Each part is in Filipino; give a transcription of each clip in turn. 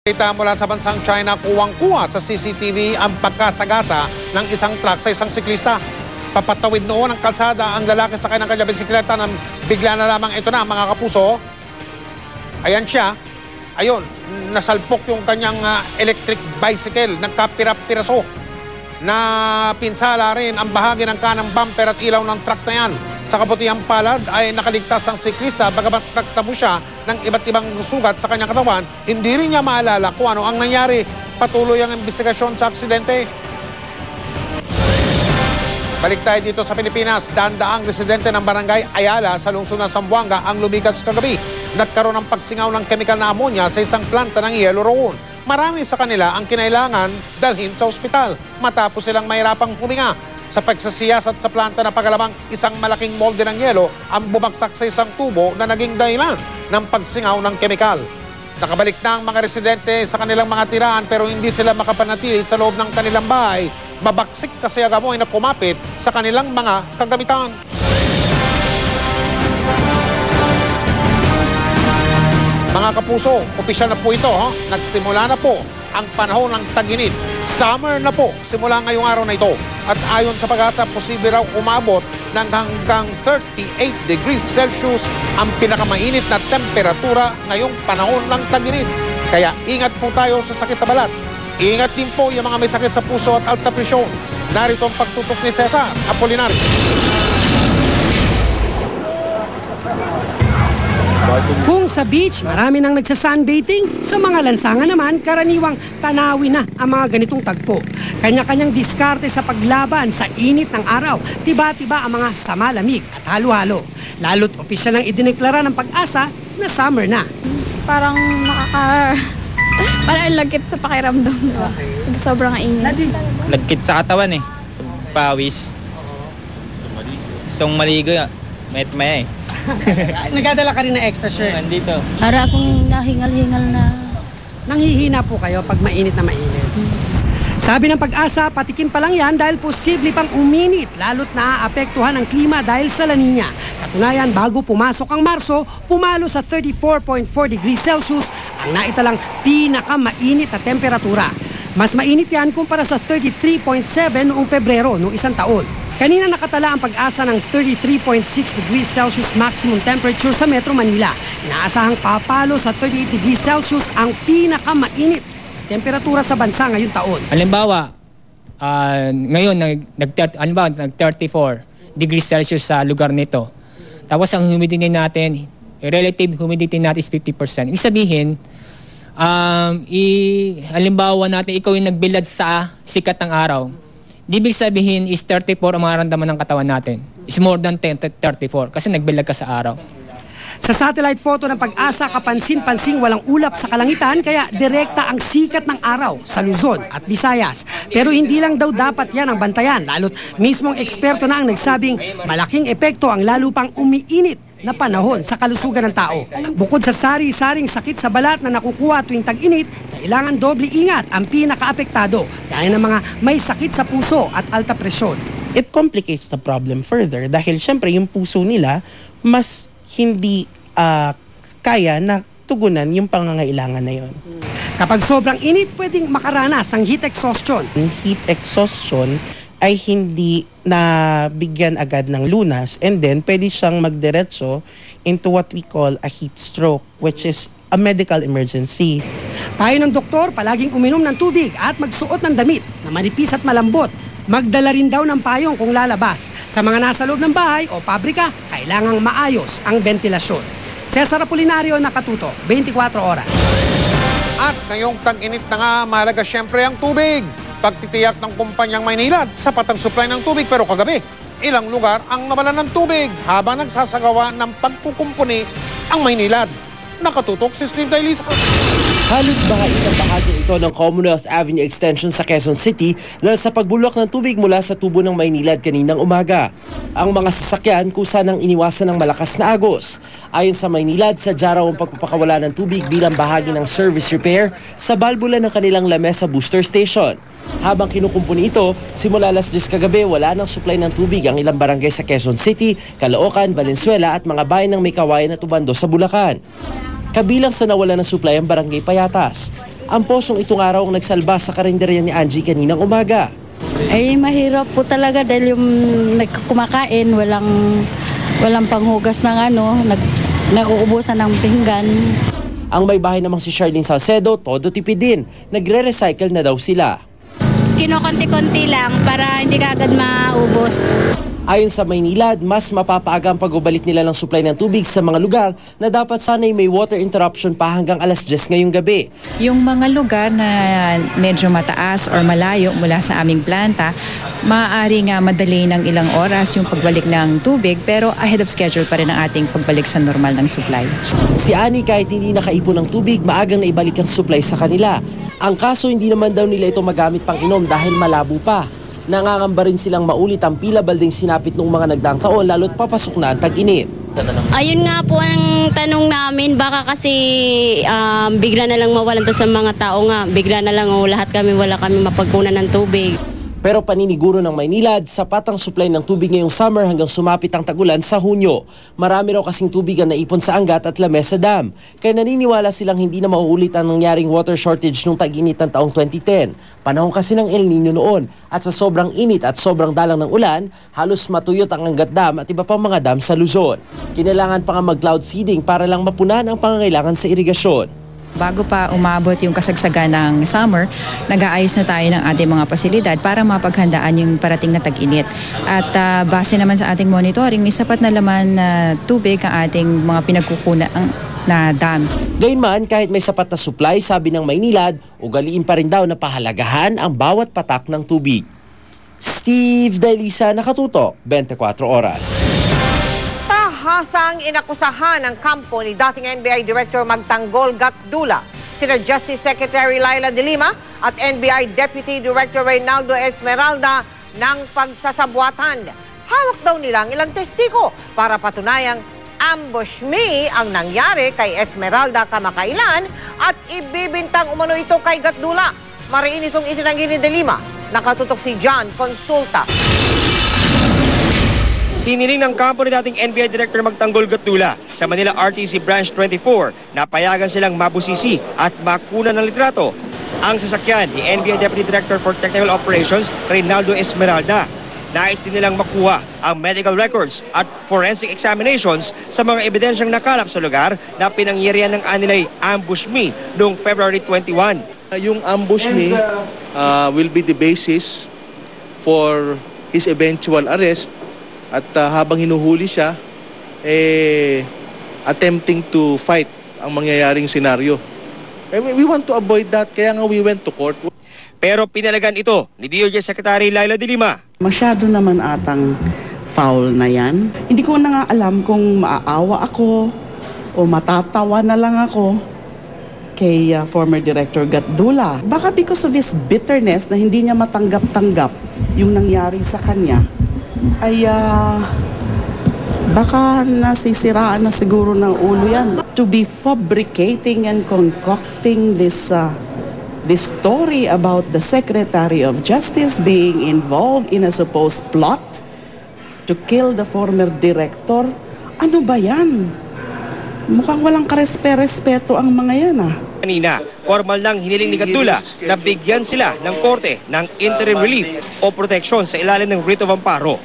Kita mula sa bansang China, kuwang-kuwa sa CCTV ang pagkasagasa ng isang truck sa isang siklista. Papatawid noon ang kalsada ang lalaki sa kanyang bisikleta nang bigla na lamang ito na mga kapuso. Ayan siya. Ayun, nasalpok yung kanyang electric bicycle. Nagkapirap-piraso. Napinsala rin ang bahagi ng kanang bumper at ilaw ng truck na yan. Sa kabutihang palad ay nakaligtas ang siklista bagamat nagtamo siya ng iba't ibang sugat sa kanyang katawan. Hindi rin niya maalala kung ano ang nangyari. Patuloy ang investigasyon sa aksidente. Balik tayo dito sa Pilipinas. Daang residente ng barangay Ayala sa lungsod ng Zamboanga ang lumikas kagabi. Nagkaroon ng pagsingaw ng chemical na ammonia sa isang planta ng yelo roon. Marami sa kanila ang kinailangan dalhin sa ospital matapos silang mahirapang huminga. Sa pagsasiyasat sa planta na pagalamang isang malaking molde ng yelo ang bumagsak sa isang tubo na naging dahilan ng pagsingaw ng kemikal. Nakabalik na ang mga residente sa kanilang mga tirahan pero hindi sila makapanatili sa loob ng kanilang bahay. Babaksik kasi ang amoy na kumapit sa kanilang mga kagamitan. Mga kapuso, opisyal na po ito. Nagsimula na po ang panahon ng tag-init. Summer na po simula ngayong araw na ito. At ayon sa pag-asa, posible raw umabot ng hanggang 38 degrees Celsius ang pinakamainit na temperatura ngayong panahon ng tag-init. Kaya ingat po tayo sa sakit na balat. Ingat din po yung mga may sakit sa puso at alta presyon. Narito ang pagtutok ni Cesar Apolinario. Kung sa beach, marami nang nagsa-sunbathing. Sa mga lansangan naman, karaniwang tanawin na ang mga ganitong tagpo. Kanya-kanyang diskarte sa paglaban sa init ng araw. Tiba-tiba ang mga samalamig at halo-halo. Lalo't opisyal nang idineklara ng pag-asa na summer na. Parang parang lagkit sa pakiramdam. Okay. Sobrang init. Lagkit sa katawan eh. Pawis. Gustong maligo. Mayat-maya eh. Nagadala ka rin na extra shirt. Nandito. Para akong nahingal-hingal na. Nanghihina po kayo pag mainit na mainit. Sabi ng pag-asa, patikim pa lang yan dahil posible pang uminit lalo't naaapektuhan ang klima dahil sa La Nina. Katunayan, bago pumasok ang Marso, pumalo sa 34.4 degrees Celsius ang naitalang pinakamainit na temperatura. Mas mainit yan kumpara sa 33.7 noong Pebrero noong isang taon. Kanina nakatala ang pag-asa ng 33.6 degrees Celsius maximum temperature sa Metro Manila. Inaasahang papalo sa 38 degrees Celsius ang pinakamainit temperatura sa bansa ngayong taon. Halimbawa, ngayon nag-34 degrees Celsius sa lugar nito. Tapos ang humidity natin, relative humidity natin is 50%. Ibig sabihin, halimbawa natin ikaw yung nagbilad sa sikat ng araw. Ibig sabihin is 34 ang mararamdaman ng katawan natin. Is more than 34 kasi nagbilag ka sa araw. Sa satellite photo ng pag-asa, kapansin-pansing walang ulap sa kalangitan kaya direkta ang sikat ng araw sa Luzon at Visayas. Pero hindi lang daw dapat yan ang bantayan, lalo't mismong eksperto na ang nagsabing malaking epekto ang lalo pang umiinit na panahon sa kalusugan ng tao. Bukod sa sari-saring sakit sa balat na nakukuha tuwing tag-init, kailangan doble ingat ang pinaka-apektado, gaya ng mga may sakit sa puso at alta presyon. It complicates the problem further dahil syempre yung puso nila mas hindi kaya na tugunan yung pangangailangan na yon. Kapag sobrang init, pwedeng makaranas ang heat exhaustion. Heat exhaustion ay hindi na bigyan agad ng lunas and then pwede siyang magdiretso into what we call a heat stroke, which is a medical emergency. Payo ng doktor, palaging uminom ng tubig at magsuot ng damit na manipis at malambot. Magdala rin daw ng payong kung lalabas. Sa mga nasa loob ng bahay o pabrika, kailangang maayos ang ventilasyon. Cesar Apolinario, Nakatuto, 24 oras. At ngayong tag-init na nga, mahalaga siyempre ang tubig. Pagtitiyak ng kumpanyang Maynilad, sapat ang supply ng tubig pero kagabi, ilang lugar ang nawalan ng tubig habang nagsasagawa ng pagkukumpuni ang Maynilad. Nakatutok si Steve Dailisa. Halos bahagi ng bahagi ito ng Commonwealth Avenue Extension sa Quezon City dahil sa pagbulok ng tubig mula sa tubo ng Maynilad kaninang umaga. Ang mga sasakyan kusa nang iniwasan ng malakas na agos. Ayon sa Maynilad, sadya raw ang pagpapakawala ng tubig bilang bahagi ng service repair sa balbula ng kanilang Lamesa Booster Station. Habang kinukumpuni ito, simula alas 10 kagabi wala nang supply ng tubig ang ilang barangay sa Quezon City, Caloocan, Valenzuela at mga bayan ng may kawayan at Ubando sa Bulacan. Kabilang sa nawala ng supply ang barangay Payatas. Ang posong itong araw ang nagsalba sa karinderya ni Angie kaninang umaga. Ay mahirap po talaga dahil yung kumakain, walang panghugas ng nauubusan ng pinggan. Ang may bahay namang si Charlene Salcedo, todo tipid din. Nagre-recycle na daw sila. Kinokonti-konti lang para hindi kaagad maubos. Ayon sa Maynilad, mas mapapaaga ang pagbabalik nila ng supply ng tubig sa mga lugar na dapat sana'y may water interruption pa hanggang alas 10 ngayong gabi. Yung mga lugar na medyo mataas or malayo mula sa aming planta, maaari nga madali ng ilang oras yung pagbalik ng tubig pero ahead of schedule pa rin ang ating pagbalik sa normal ng supply. Si Annie kahit hindi nakaipon ng tubig, maagang naibalik ang supply sa kanila. Ang kaso hindi naman daw nila ito magamit pang inom dahil malabo pa. Nangangamba rin silang maulit ang pila balding sinapit ng mga nagdaang taon lalo't papasok na ang tag-init. Ayun nga po ang tanong namin, baka kasi bigla na lang mawalan to sa mga tao nga. Bigla na lang lahat wala kami mapagkunan ng tubig. Pero paniniguro ng Maynilad, sapat ang supply ng tubig ngayong summer hanggang sumapit ang tagulan sa Hunyo. Marami raw kasing tubig ang naipon sa Angat at Lamesa Dam. Kaya naniniwala silang hindi na mauulit ang nangyaring water shortage nung tag-init ng taong 2010. Panahon kasi ng El Nino noon at sa sobrang init at sobrang dalang ng ulan, halos matuyot ang Angat Dam at iba pang mga dam sa Luzon. Kinailangan pa nga mag-cloud seeding para lang mapunan ang pangangailangan sa irigasyon. Bago pa umabot yung kasagsagan ng summer, nag-aayos na tayo ng ating mga pasilidad para mapaghandaan yung parating na tag-init. At base naman sa ating monitoring, may sapat na laman na tubig ang ating mga pinagkukuna na dam. Gayunman, kahit may sapat na supply, sabi ng Maynilad, ugaliin pa rin daw na pahalagahan ang bawat patak ng tubig. Steve Dailisa, Nakatutok, 24 Oras. Tahasang inakusahan ng kampo ni dating NBI Director Magtanggol Gatdula, sina Justice Secretary Laila de Lima at NBI Deputy Director Reynaldo Esmeralda ng pagsasabwatan. Hawak daw nila ang ilang testigo para patunayang ambush me ang nangyari kay Esmeralda kamakailan at ibibintang umano ito kay Gatdula. Mariin itong itinanggi ni de Lima. Nakatutok si John Consulta. Hiniling ng kampo ni dating NBI Director Magtanggol Gatdula sa Manila RTC Branch 24 na payagan silang mabusisi at makunan ng litrato ang sasakyan ni NBI Deputy Director for Technical Operations Reynaldo Esmeralda. Nais din nilang makuha ang medical records at forensic examinations sa mga ebidensyang nakalap sa lugar na pinangyarihan ng anilay ambush me noong February 21. Yung ambush me will be the basis for his eventual arrest. At habang hinuhuli siya, attempting to fight ang mangyayaring senaryo. We want to avoid that, kaya nga we went to court. Pero pinalagan ito ni DOJ Secretary Laila de Lima. Masyado naman atang foul na yan. Hindi ko na nga alam kung maaawa ako o matatawa na lang ako kay former Director Gatdula. Baka because of his bitterness na hindi niya matanggap-tanggap yung nangyari sa kanya, ay baka nasisiraan na siguro ng ulo yan. To be fabricating and concocting this story about the Secretary of Justice being involved in a supposed plot to kill the former director, ano ba yan? Mukhang walang karespeto ang mga yan Kanina, formal nang hiniling ni Gatdula na bigyan sila ng korte ng interim relief o proteksyon sa ilalim ng writ of amparo.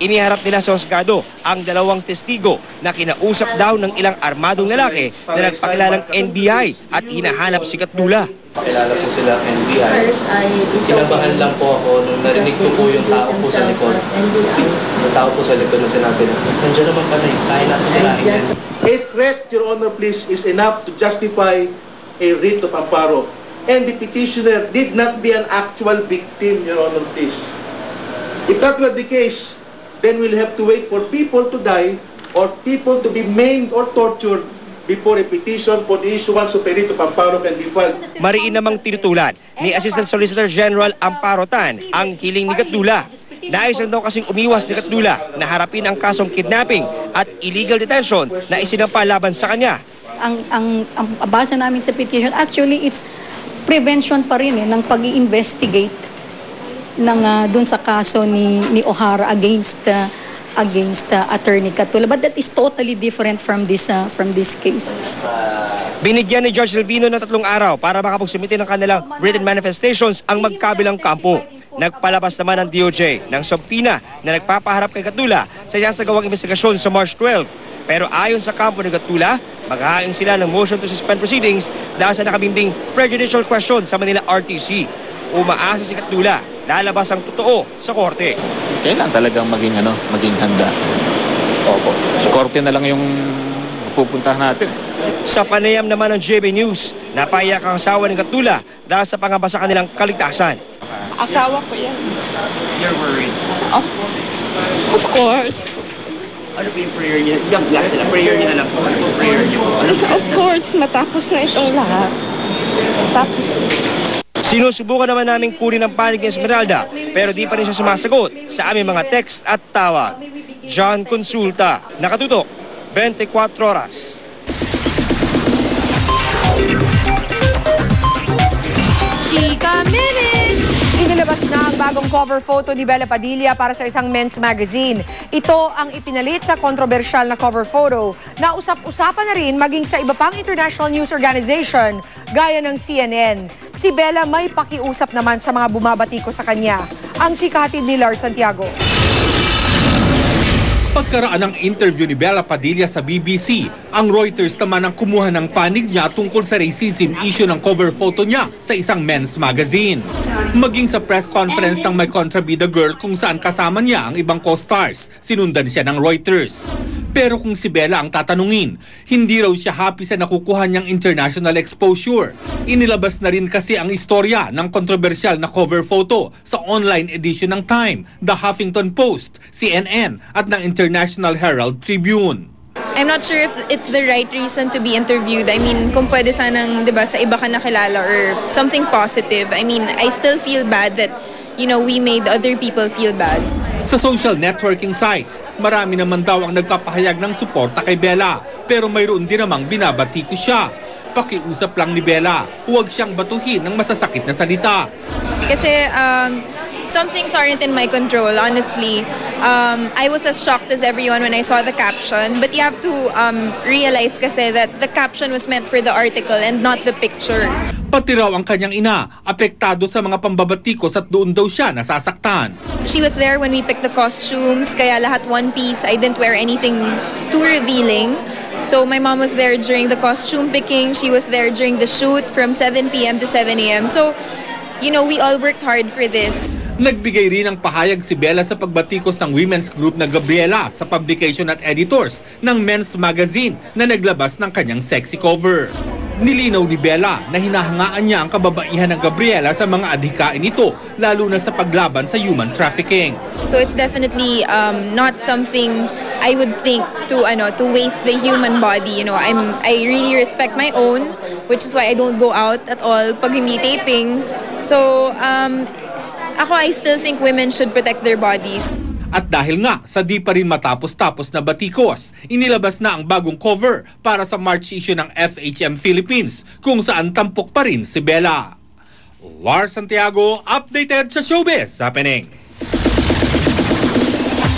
Iniharap nila sa husgado ang dalawang testigo na kinausap daw ng ilang armadong lalaki na nagpakilalang NBI at hinahanap si Gatdula. Pakilala po sila NBI. Kinabahan lang po ako nung narinig ko po yung tao po sa likod. Yung tao po sa likod na sinabi na, nandiyan naman pala yung kaya natin nalahin yan. A threat, Your Honor, please, is enough to justify a writ of amparo. And the petitioner did not be an actual victim, Your Honor, please. If that were the case, then we'll have to wait for people to die or people to be maimed or tortured before a petition for the issuance of a writ of amparo can be filed. Mariin namang tinutulan ni Assistant Solicitor General Amparo Tan ang hiling ni Gatdula. Nais lang daw kasing umiwas ni Gatdula na harapin ang kasong kidnapping at illegal detention na isinampa laban sa kanya. Ang base namin sa petition, actually it's prevention pa rin ng pag-i-investigate dun sa kaso ni O'Hara against Attorney Gatdula, but that is totally different from this case. Binigyan ni Judge Silvino ng 3 araw para makapagsumite ng kanilang written manifestations ang magkabilang kampo. Nagpalabas naman ng DOJ ng subpoena na nagpapaharap kay Gatdula sa isasagawang investigasyon sa March 12. Pero ayon sa kampo ni Gatdula, maghahain sila ng motion to suspend proceedings dahil sa nakabimbing prejudicial question sa Manila RTC. Umaasa si Gatdula, lalabas ang totoo sa korte. Kailangan talagang maging handa. Opo. Sa korte na lang yung pupuntahan natin. Sa panayam naman ng JB News, napaiyak ang asawa ni Gatdula dahil sa pangamba sa kanilang kaligtasan. Asawa ko yan. You're worried? Of course. Ano ba yung prayer niya? Yung last nila, prayer niya na lang po. Ano yung prayer niyo? Of course, matapos na itong lahat. Tapos. Sinusubukan naman namin kunin ang panig ni Esmeralda, pero di pa rin siya sumasagot sa aming mga text at tawag. John Consulta, nakatutok, 24 oras. Chika Minute! Inilabas na ang bagong cover photo ni Bella Padilla para sa isang men's magazine. Ito ang ipinalit sa kontrobersyal na cover photo na usap-usapan na rin maging sa iba pang international news organization gaya ng CNN. Si Bella may pakiusap naman sa mga bumabati ko sa kanya. Ang chika hatid ni Lars Santiago. Pagkaraan ng interview ni Bella Padilla sa BBC, ang Reuters naman ang kumuha ng panig niya tungkol sa racism issue ng cover photo niya sa isang men's magazine. Maging sa press conference ng My Contrabida Girl kung saan kasama niya ang ibang co-stars, sinundan siya ng Reuters. Pero kung si Bella ang tatanungin, hindi raw siya happy sa nakukuha niyang international exposure. Inilabas na rin kasi ang istorya ng kontrobersyal na cover photo sa online edition ng Time, The Huffington Post, CNN at ng International Herald Tribune. I'm not sure if it's the right reason to be interviewed. I mean, kung pwede sanang, di ba, sa iba ka nakilala or something positive. I mean, I still feel bad that, we made other people feel bad. Sa social networking sites, marami naman daw ang nagpapahayag ng suporta kay Bella, pero mayroon din namang binabati ko siya. Pakiusap lang ni Bella, huwag siyang batuhin ng masasakit na salita. Kasi some things aren't in my control, honestly. I was as shocked as everyone when I saw the caption, but you have to realize kasi that the caption was meant for the article and not the picture. Pati raw ang kanyang ina, apektado sa mga pambabatikos at doon daw siya nasasaktan. She was there when we picked the costumes, kaya lahat one piece. I didn't wear anything too revealing. So my mom was there during the costume picking. She was there during the shoot from 7 p.m. to 7 a.m. So, we all worked hard for this. Nagbigay rin ng pahayag si Bella sa pagbatikos ng women's group na Gabriela sa publication at editors ng men's magazine na naglabas ng kanyang sexy cover. Nilinaw ni Bella na hinahangaan niya ang kababaihan ng Gabriela sa mga adhikain nito, lalo na sa paglaban sa human trafficking. So it's definitely not something I would think to waste the human body. I really respect my own, which is why I don't go out at all pag hindi taping. So I still think women should protect their bodies. At dahil nga sa di pa rin matapos-tapos na batikos, inilabas na ang bagong cover para sa March issue ng FHM Philippines kung saan tampok pa rin si Bella. Lars Santiago, updated sa Showbiz Happenings.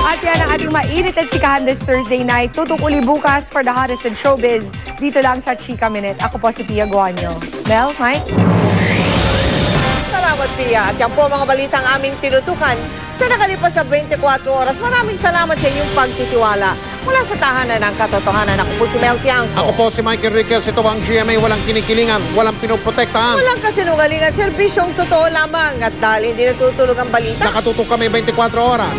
At yan ang ating mainit at chikahan this Thursday night. Tutok uli bukas for the hottest in showbiz. Dito lang sa Chika Minute. Ako po si Pia Guanyo. Mel, Mike? Salamat, Pia. At yan po mga balitang aming tinutukan sa nakalipas na 24 oras. Maraming salamat sa inyong pagtitiwala. Mula sa tahanan ng katotohanan, ako po si Mel Tiangco. Ako po si Mike Enriquez. Ito ang GMA, walang kinikilingan, walang pinoprotektahan. Walang kasinungalingan, serbisyong totoo lamang. At dahil hindi natutulog ang balita, nakatutok kami 24 oras.